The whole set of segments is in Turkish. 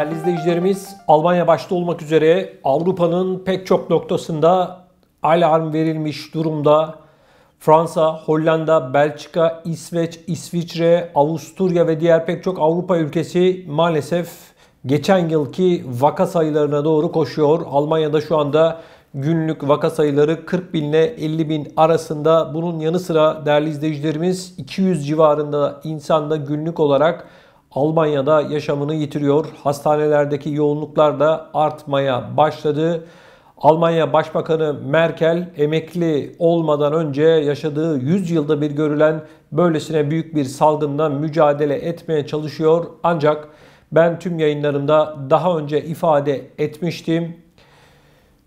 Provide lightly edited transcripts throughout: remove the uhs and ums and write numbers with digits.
Değerli izleyicilerimiz, Almanya başta olmak üzere Avrupa'nın pek çok noktasında alarm verilmiş durumda. Fransa, Hollanda, Belçika, İsveç, İsviçre, Avusturya ve diğer pek çok Avrupa ülkesi maalesef geçen yılki vaka sayılarına doğru koşuyor. Almanya'da şu anda günlük vaka sayıları 40 bin ile 50 bin arasında. Bunun yanı sıra değerli izleyicilerimiz 200 civarında insan da günlük olarak Almanya'da yaşamını yitiriyor. Hastanelerdeki yoğunluklar da artmaya başladı. Almanya Başbakanı Merkel emekli olmadan önce yaşadığı 100 yılda bir görülen böylesine büyük bir salgından mücadele etmeye çalışıyor. Ancak ben tüm yayınlarımda daha önce ifade etmiştim.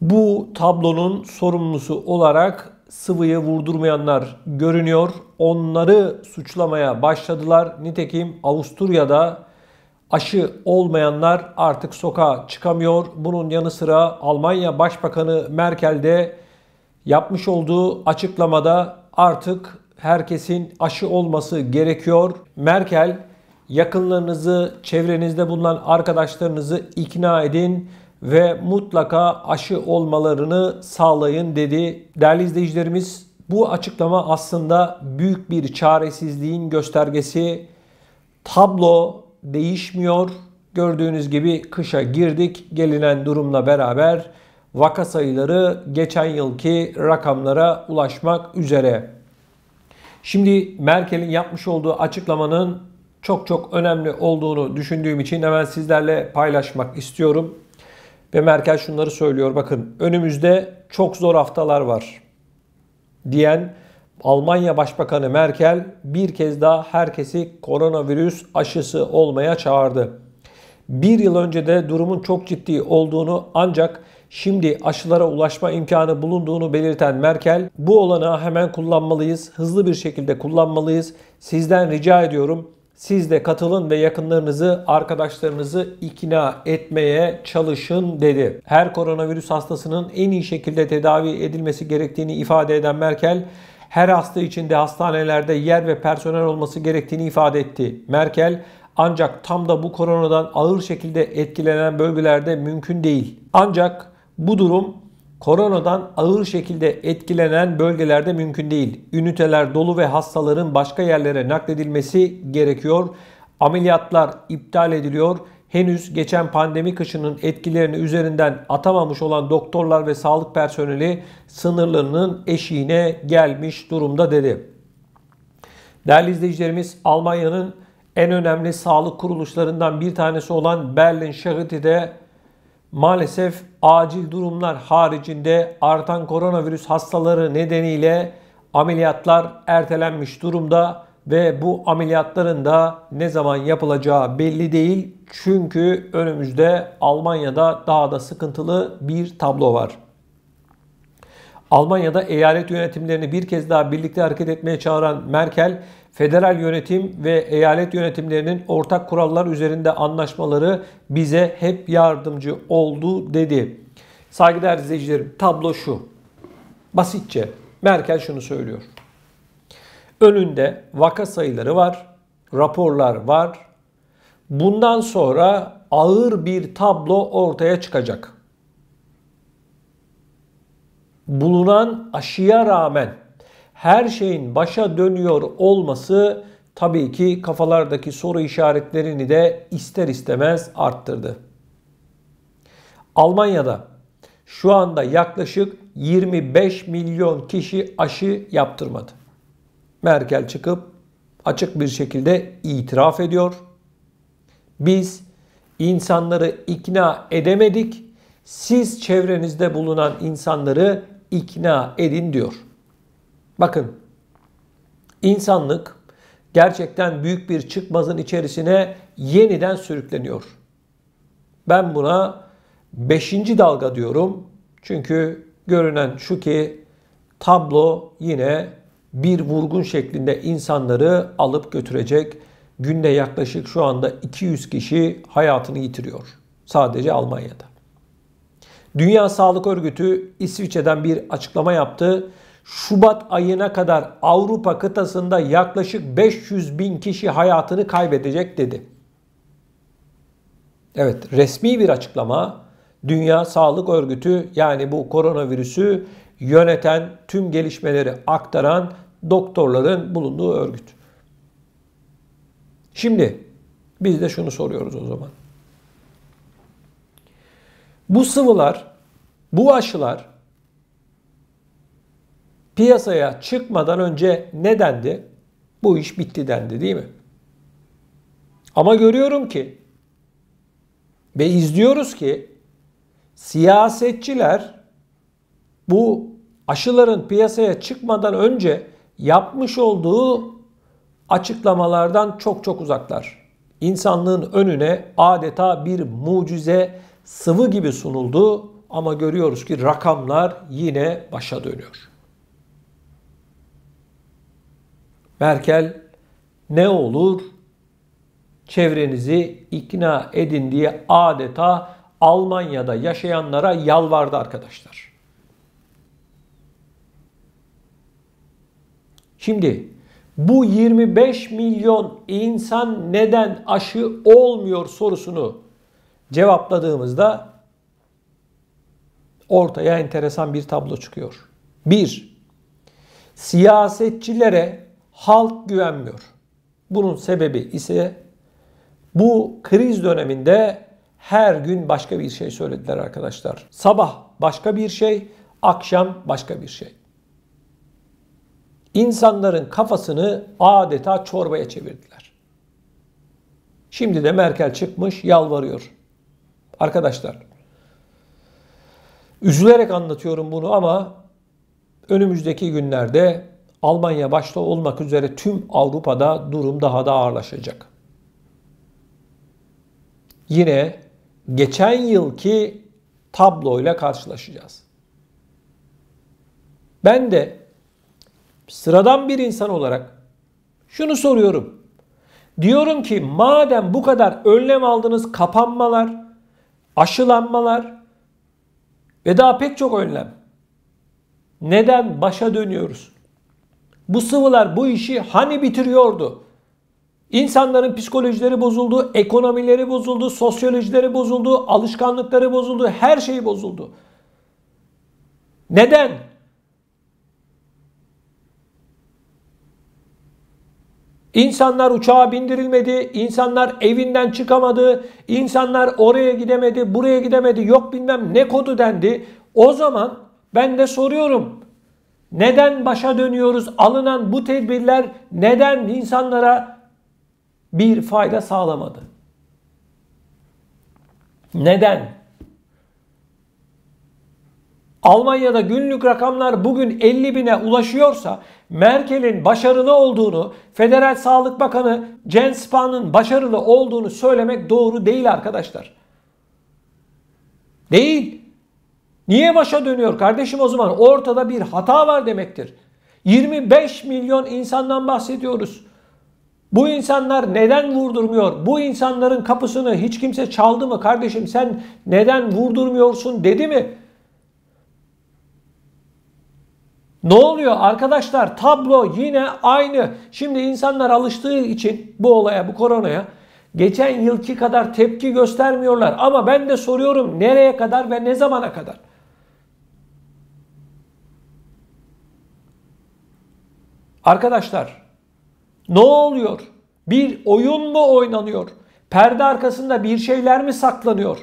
Bu tablonun sorumlusu olarak sıvıyı vurdurmayanlar görünüyor. Onları suçlamaya başladılar. Nitekim Avusturya'da aşı olmayanlar artık sokağa çıkamıyor. Bunun yanı sıra Almanya Başbakanı Merkel de yapmış olduğu açıklamada artık herkesin aşı olması gerekiyor. Merkel, yakınlarınızı, çevrenizde bulunan arkadaşlarınızı ikna edin ve mutlaka aşı olmalarını sağlayın dedi. Değerli izleyicilerimiz, bu açıklama aslında büyük bir çaresizliğin göstergesi. Tablo değişmiyor. Gördüğünüz gibi kışa girdik. Gelinen durumla beraber vaka sayıları geçen yılki rakamlara ulaşmak üzere. Şimdi Merkel'in yapmış olduğu açıklamanın çok önemli olduğunu düşündüğüm için hemen sizlerle paylaşmak istiyorum. Ve Merkel şunları söylüyor. Bakın, önümüzde çok zor haftalar var diyen Almanya Başbakanı Merkel bir kez daha herkesi koronavirüs aşısı olmaya çağırdı. Bir yıl önce de durumun çok ciddi olduğunu ancak şimdi aşılara ulaşma imkanı bulunduğunu belirten Merkel, bu olanağı hemen kullanmalıyız, hızlı bir şekilde kullanmalıyız. Sizden rica ediyorum, siz de katılın ve yakınlarınızı, arkadaşlarınızı ikna etmeye çalışın dedi. Her koronavirüs hastasının en iyi şekilde tedavi edilmesi gerektiğini ifade eden Merkel, her hasta için de hastanelerde yer ve personel olması gerektiğini ifade etti. Merkel, ancak tam da bu koronadan ağır şekilde etkilenen bölgelerde mümkün değil. Ancak bu durum koronadan ağır şekilde etkilenen bölgelerde mümkün değil. Üniteler dolu ve hastaların başka yerlere nakledilmesi gerekiyor. Ameliyatlar iptal ediliyor. Henüz geçen pandemi kışının etkilerini üzerinden atamamış olan doktorlar ve sağlık personeli sınırlarının eşiğine gelmiş durumda dedi. Değerli izleyicilerimiz, Almanya'nın en önemli sağlık kuruluşlarından bir tanesi olan Berlin Charity'de maalesef acil durumlar haricinde artan koronavirüs hastaları nedeniyle ameliyatlar ertelenmiş durumda ve bu ameliyatların da ne zaman yapılacağı belli değil. Çünkü önümüzde Almanya'da daha da sıkıntılı bir tablo var. Almanya'da eyalet yönetimlerini bir kez daha birlikte hareket etmeye çağıran Merkel, federal yönetim ve eyalet yönetimlerinin ortak kurallar üzerinde anlaşmaları bize hep yardımcı oldu dedi. Saygıdeğer izleyicilerim, tablo şu. Basitçe Merkel şunu söylüyor. Önünde vaka sayıları var, raporlar var. Bundan sonra ağır bir tablo ortaya çıkacak. Bulunan aşıya rağmen her şeyin başa dönüyor olması tabii ki kafalardaki soru işaretlerini de ister istemez arttırdı. Almanya'da şu anda yaklaşık 25 milyon kişi aşı yaptırmadı. Merkel çıkıp açık bir şekilde itiraf ediyor. Biz insanları ikna edemedik. Siz çevrenizde bulunan insanları ikna edin diyor. Bakın, insanlık gerçekten büyük bir çıkmazın içerisine yeniden sürükleniyor. Ben buna 5. dalga diyorum. Çünkü görünen şu ki tablo yine bir vurgun şeklinde insanları alıp götürecek. Günde yaklaşık şu anda 200 kişi hayatını yitiriyor. Sadece Almanya'da. Dünya Sağlık Örgütü İsviçre'den bir açıklama yaptı. Şubat ayına kadar Avrupa kıtasında yaklaşık 500 bin kişi hayatını kaybedecek dedi. Evet, resmi bir açıklama. Dünya Sağlık Örgütü, yani bu koronavirüsü yöneten, tüm gelişmeleri aktaran doktorların bulunduğu örgüt. Şimdi biz de şunu soruyoruz o zaman. Bu sıvılar, bu aşılar piyasaya çıkmadan önce ne dendi? Bu iş bitti dendi, değil mi? Ama görüyorum ki ve izliyoruz ki siyasetçiler bu aşıların piyasaya çıkmadan önce yapmış olduğu açıklamalardan çok çok uzaklar. İnsanlığın önüne adeta bir mucize sıvı gibi sunuldu ama görüyoruz ki rakamlar yine başa dönüyor. Merkel ne olur çevrenizi ikna edin diye adeta Almanya'da yaşayanlara yalvardı arkadaşlar. Şimdi bu 25 milyon insan neden aşı olmuyor sorusunu cevapladığımızda ortaya enteresan bir tablo çıkıyor. 1. Siyasetçilere halk güvenmiyor. Bunun sebebi ise bu kriz döneminde her gün başka bir şey söylediler arkadaşlar. Sabah başka bir şey, akşam başka bir şey. İnsanların kafasını adeta çorbaya çevirdiler. Şimdi de Merkel çıkmış yalvarıyor. Arkadaşlar, üzülerek anlatıyorum bunu ama önümüzdeki günlerde Almanya başta olmak üzere tüm Avrupa'da durum daha da ağırlaşacak. Yine geçen yılki tabloyla karşılaşacağız. Ben de sıradan bir insan olarak şunu soruyorum. Diyorum ki madem bu kadar önlem aldınız, kapanmalar, aşılanmalar ve daha pek çok önlem, neden başa dönüyoruz? Bu sıvılar bu işi hani bitiriyordu? İnsanların psikolojileri bozuldu, ekonomileri bozuldu, sosyolojileri bozuldu, alışkanlıkları bozuldu, her şey bozuldu. Neden? İnsanlar uçağa bindirilmedi, insanlar evinden çıkamadı, insanlar oraya gidemedi, buraya gidemedi, yok bilmem ne kodu dendi. O zaman ben de soruyorum, neden başa dönüyoruz? Alınan bu tedbirler neden insanlara bir fayda sağlamadı? Neden? Almanya'da günlük rakamlar bugün 50 bine ulaşıyorsa Merkel'in başarılı olduğunu, Federal Sağlık Bakanı Jens Spahn'ın başarılı olduğunu söylemek doğru değil arkadaşlar. Değil. Niye başa dönüyor kardeşim o zaman? Ortada bir hata var demektir. 25 milyon insandan bahsediyoruz. Bu insanlar neden vurdurmuyor? Bu insanların kapısını hiç kimse çaldı mı kardeşim? Sen neden vurdurmuyorsun dedi mi? Ne oluyor arkadaşlar? Tablo yine aynı. Şimdi insanlar alıştığı için bu olaya, bu koronaya geçen yılki kadar tepki göstermiyorlar. Ama ben de soruyorum, nereye kadar ve ne zamana kadar? Arkadaşlar, ne oluyor? Bir oyun mu oynanıyor? Perde arkasında bir şeyler mi saklanıyor?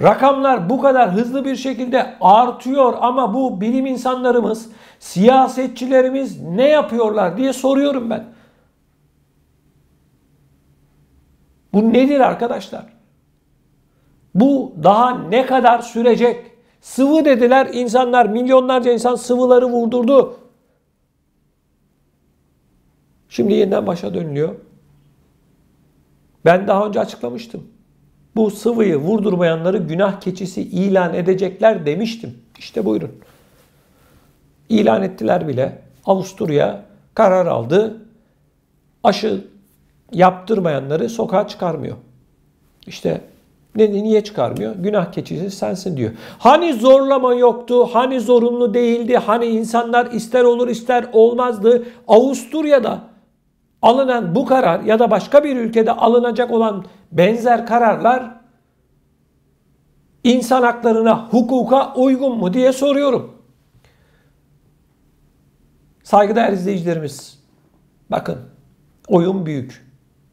Rakamlar bu kadar hızlı bir şekilde artıyor ama bu bilim insanlarımız, siyasetçilerimiz ne yapıyorlar diye soruyorum ben. Bu nedir arkadaşlar? Bu daha ne kadar sürecek? Sıvı dediler, insanlar, milyonlarca insan sıvıları vurdurdu. Şimdi yeniden başa dönülüyor. Ben daha önce açıklamıştım. Bu sıvıyı vurdurmayanları günah keçisi ilan edecekler demiştim. İşte buyurun. İlan ettiler bile. Avusturya karar aldı. Aşı yaptırmayanları sokağa çıkarmıyor. İşte niye çıkarmıyor? Günah keçisi sensin diyor. Hani zorlama yoktu, hani zorunlu değildi, hani insanlar ister olur ister olmazdı. Avusturya'da alınan bu karar ya da başka bir ülkede alınacak olan benzer kararlar İnsan haklarına, hukuka uygun mu diye soruyorum. Saygıdeğer izleyicilerimiz, bakın oyun büyük,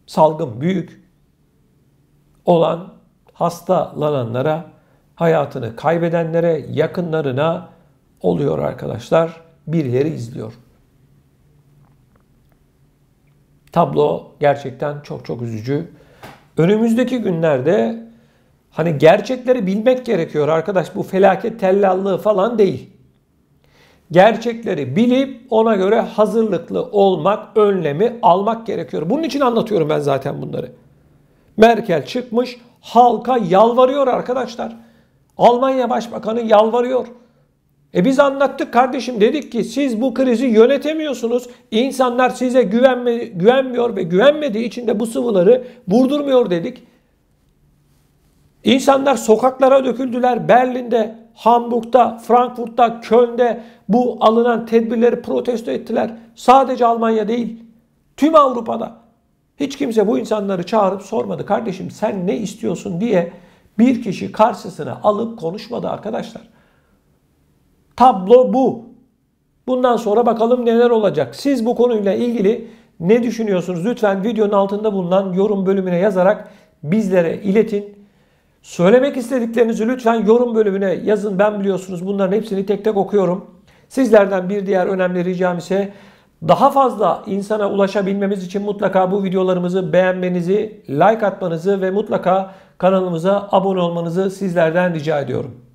salgın büyük. Olan hastalananlara, hayatını kaybedenlere, yakınlarına oluyor arkadaşlar. Birileri izliyor. Tablo gerçekten çok çok üzücü. Önümüzdeki günlerde hani gerçekleri bilmek gerekiyor arkadaş. Bu felaket tellallığı falan değil. Gerçekleri bilip ona göre hazırlıklı olmak, önlemi almak gerekiyor. Bunun için anlatıyorum ben zaten bunları. Merkel çıkmış halka yalvarıyor arkadaşlar. Almanya Başbakanı yalvarıyor. Biz anlattık kardeşim, dedik ki siz bu krizi yönetemiyorsunuz. İnsanlar size güvenmiyor ve güvenmediği için de bu sıvıları vurdurmuyor dedik. İnsanlar sokaklara döküldüler. Berlin'de, Hamburg'da, Frankfurt'ta, Köln'de bu alınan tedbirleri protesto ettiler. Sadece Almanya değil, tüm Avrupa'da. Hiç kimse bu insanları çağırıp sormadı. Kardeşim sen ne istiyorsun diye bir kişi karşısına alıp konuşmadı arkadaşlar. Tablo bu. Bundan sonra bakalım neler olacak. Siz bu konuyla ilgili ne düşünüyorsunuz? Lütfen videonun altında bulunan yorum bölümüne yazarak bizlere iletin. Söylemek istediklerinizi lütfen yorum bölümüne yazın. Ben biliyorsunuz bunların hepsini tek tek okuyorum. Sizlerden bir diğer önemli ricam ise daha fazla insana ulaşabilmemiz için mutlaka bu videolarımızı beğenmenizi, like atmanızı ve mutlaka kanalımıza abone olmanızı sizlerden rica ediyorum.